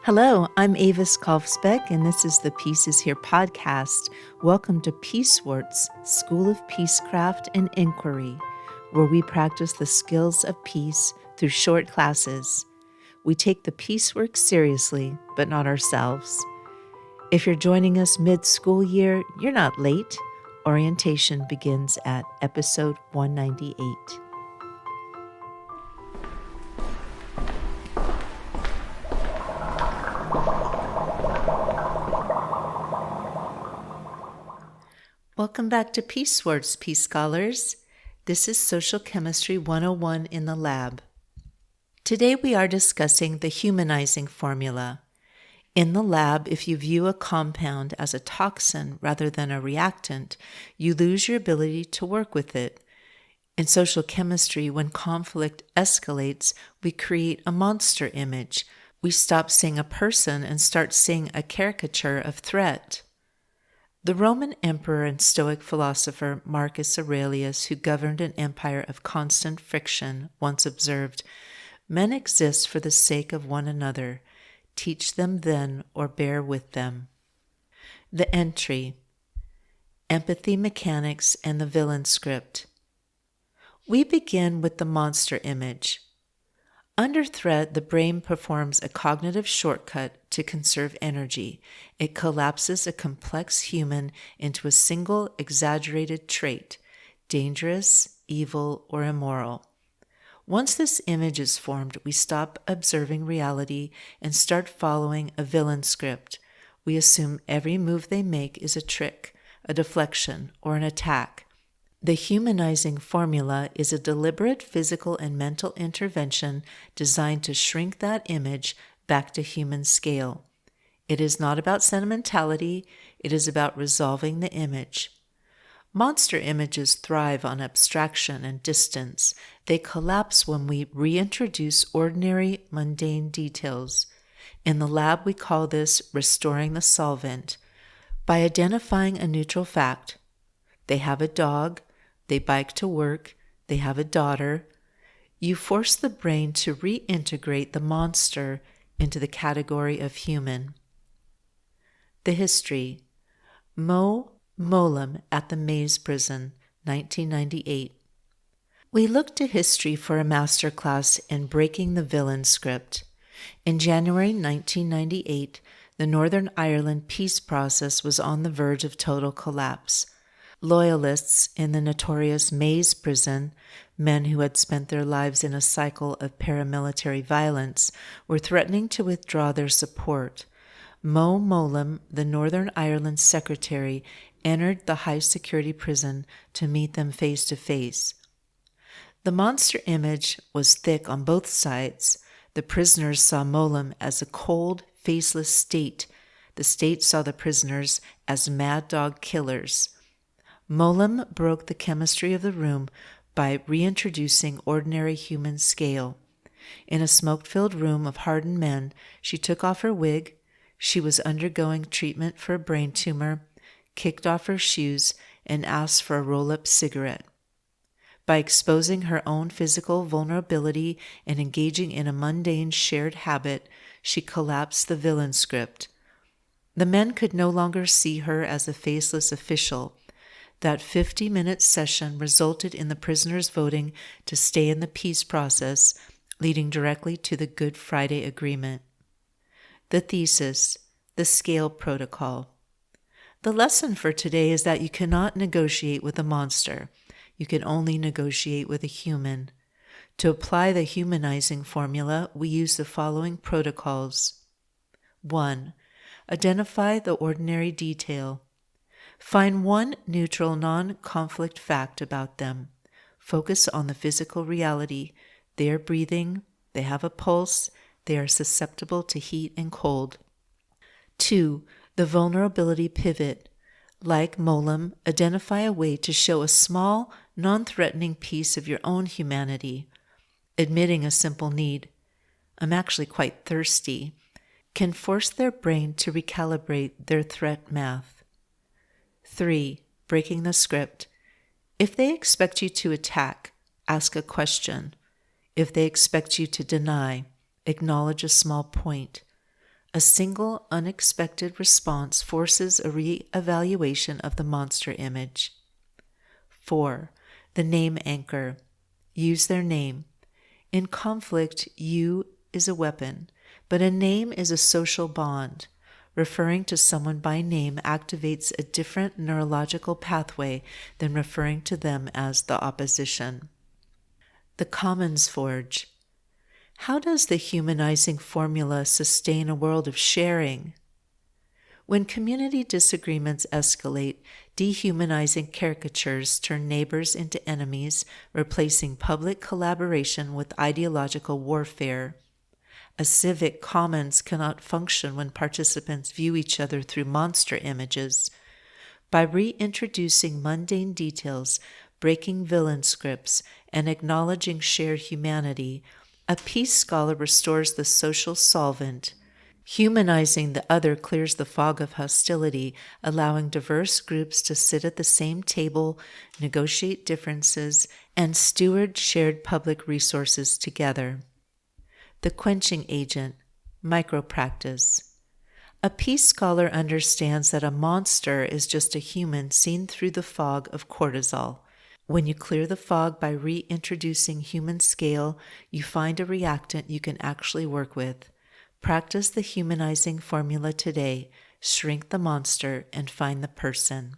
Hello, I'm Avis Kaufsbeck, and this is the Peace is Here podcast. Welcome to Peacewarts, School of Peacecraft and Inquiry, where we practice the skills of peace through short classes. We take the peace work seriously, but not ourselves. If you're joining us mid-school year, you're not late. Orientation begins at episode 198. Welcome back to Peacewarts, Peace Scholars. This is Social Chemistry 101 in the lab. Today we are discussing the Humanizing Formula. In the lab, if you view a compound as a toxin rather than a reactant, you lose your ability to work with it. In social chemistry, when conflict escalates, we create a monster image. We stop seeing a person and start seeing a caricature of threat. The Roman emperor and Stoic philosopher Marcus Aurelius, who governed an empire of constant friction, once observed, "Men exist for the sake of one another. Teach them then or bear with them." The entry, Empathy Mechanics and the Villain Script. We begin with the monster image. Under threat, the brain performs a cognitive shortcut to conserve energy. It collapses a complex human into a single exaggerated trait, dangerous, evil, or immoral. Once this image is formed, we stop observing reality and start following a villain script. We assume every move they make is a trick, a deflection, or an attack. The Humanizing Formula is a deliberate physical and mental intervention designed to shrink that image back to human scale. It is not about sentimentality, it is about resolving the image. Monster images thrive on abstraction and distance. They collapse when we reintroduce ordinary, mundane details. In the lab, we call this restoring the solvent. By identifying a neutral fact, they have a dog, they bike to work, they have a daughter, you force the brain to reintegrate the monster into the category of human. The history. Mo Mowlam at the Maze Prison, 1998. We look to history for a master class in breaking the villain script. In January 1998, the Northern Ireland peace process was on the verge of total collapse. Loyalists in the notorious Maze Prison, men who had spent their lives in a cycle of paramilitary violence, were threatening to withdraw their support. Mo Mowlam, the Northern Ireland secretary, entered the high-security prison to meet them face-to-face. The monster image was thick on both sides. The prisoners saw Mowlam as a cold, faceless state. The state saw the prisoners as mad dog killers. Mowlam broke the chemistry of the room by reintroducing ordinary human scale. In a smoke-filled room of hardened men, she took off her wig. She was undergoing treatment for a brain tumor, kicked off her shoes, and asked for a roll-up cigarette. By exposing her own physical vulnerability and engaging in a mundane shared habit, she collapsed the villain script. The men could no longer see her as a faceless official. That 50-minute session resulted in the prisoners voting to stay in the peace process, leading directly to the Good Friday Agreement. The thesis, the scale protocol. The lesson for today is that you cannot negotiate with a monster. You can only negotiate with a human. To apply the humanizing formula, we use the following protocols. 1. Identify the ordinary detail. Find one neutral, non-conflict fact about them. Focus on the physical reality. They are breathing, they have a pulse, they are susceptible to heat and cold. 2. The vulnerability pivot. Like Mowlam, identify a way to show a small, non-threatening piece of your own humanity. Admitting a simple need, "I'm actually quite thirsty," can force their brain to recalibrate their threat math. 3. Breaking the script. If they expect you to attack, ask a question. If they expect you to deny, acknowledge a small point. A single unexpected response forces a re-evaluation of the monster image. 4. The name anchor. Use their name. In conflict, you is a weapon, but a name is a social bond. Referring to someone by name activates a different neurological pathway than referring to them as the opposition. The Commons Forge. How does the humanizing formula sustain a world of sharing? When community disagreements escalate, dehumanizing caricatures turn neighbors into enemies, replacing public collaboration with ideological warfare. A civic commons cannot function when participants view each other through monster images. By reintroducing mundane details, breaking villain scripts, and acknowledging shared humanity, a peace scholar restores the social solvent. Humanizing the other clears the fog of hostility, allowing diverse groups to sit at the same table, negotiate differences, and steward shared public resources together. The quenching agent, micro-practice. A peace scholar understands that a monster is just a human seen through the fog of cortisol. When you clear the fog by reintroducing human scale, you find a reactant you can actually work with. Practice the humanizing formula today. Shrink the monster and find the person.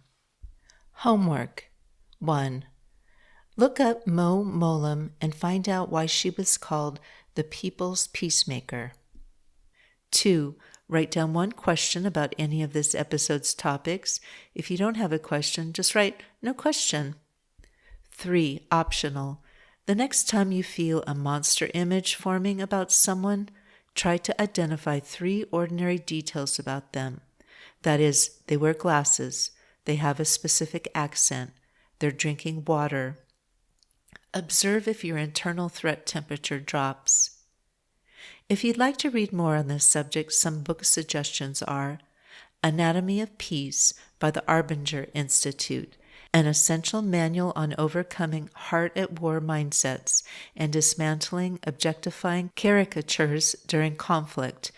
Homework. 1. Look up Mo Mowlam and find out why she was called the People's Peacemaker. 2. Write down one question about any of this episode's topics. If you don't have a question, just write no question. 3. Optional. The next time you feel a monster image forming about someone, try to identify 3 ordinary details about them. That is, they wear glasses, they have a specific accent, they're drinking water. Observe if your internal threat temperature drops. If you'd like to read more on this subject, some book suggestions are Anatomy of Peace by the Arbinger Institute, an essential manual on overcoming heart-at-war mindsets and dismantling objectifying caricatures during conflict,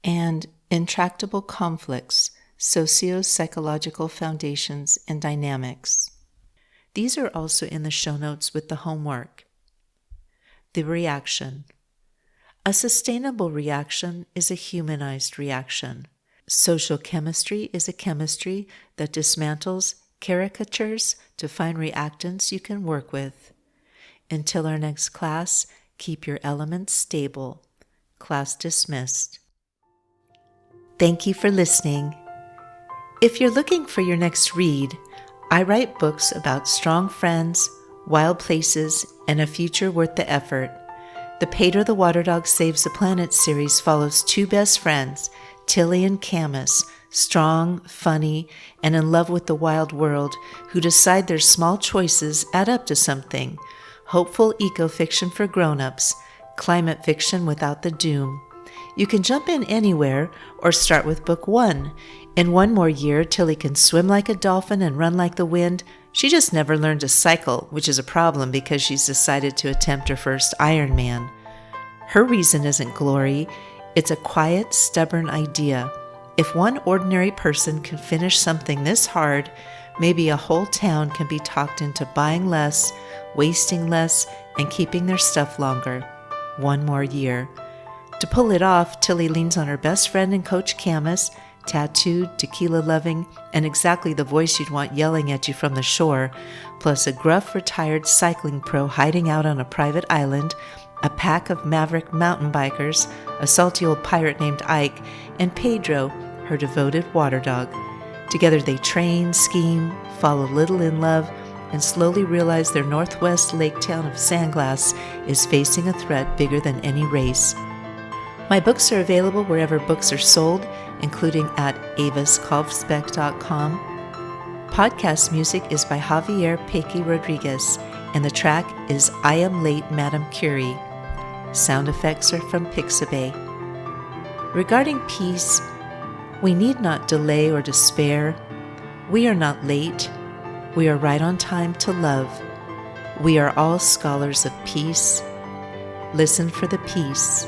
and Intractable Conflicts, Socio-Psychological Foundations and Dynamics. These are also in the show notes with the homework. The reaction. A sustainable reaction is a humanized reaction. Social chemistry is a chemistry that dismantles caricatures to find reactants you can work with. Until our next class, keep your elements stable. Class dismissed. Thank you for listening. If you're looking for your next read, I write books about strong friends, wild places, and a future worth the effort. The Pedro the Water Dog Saves the Planet series follows 2 best friends, Tilly and Camus, strong, funny, and in love with the wild world, who decide their small choices add up to something. Hopeful eco-fiction for grown-ups, climate fiction without the doom. You can jump in anywhere or start with book 1. In 1 more year, Tilly can swim like a dolphin and run like the wind. She just never learned to cycle, which is a problem because she's decided to attempt her first Ironman. Her reason isn't glory. It's a quiet, stubborn idea. If one ordinary person can finish something this hard, maybe a whole town can be talked into buying less, wasting less, and keeping their stuff longer. 1 more year. To pull it off, Tilly leans on her best friend and coach Camus, tattooed, tequila-loving, and exactly the voice you'd want yelling at you from the shore, plus a gruff, retired cycling pro hiding out on a private island, a pack of maverick mountain bikers, a salty old pirate named Ike, and Pedro, her devoted water dog. Together they train, scheme, fall a little in love, and slowly realize their northwest lake town of Sandglass is facing a threat bigger than any race. My books are available wherever books are sold, including at avaskolfsbeck.com. Podcast music is by Javier Pequi Rodriguez, and the track is I Am Late, Madame Curie. Sound effects are from Pixabay. Regarding peace, we need not delay or despair. We are not late. We are right on time to love. We are all scholars of peace. Listen for the peace.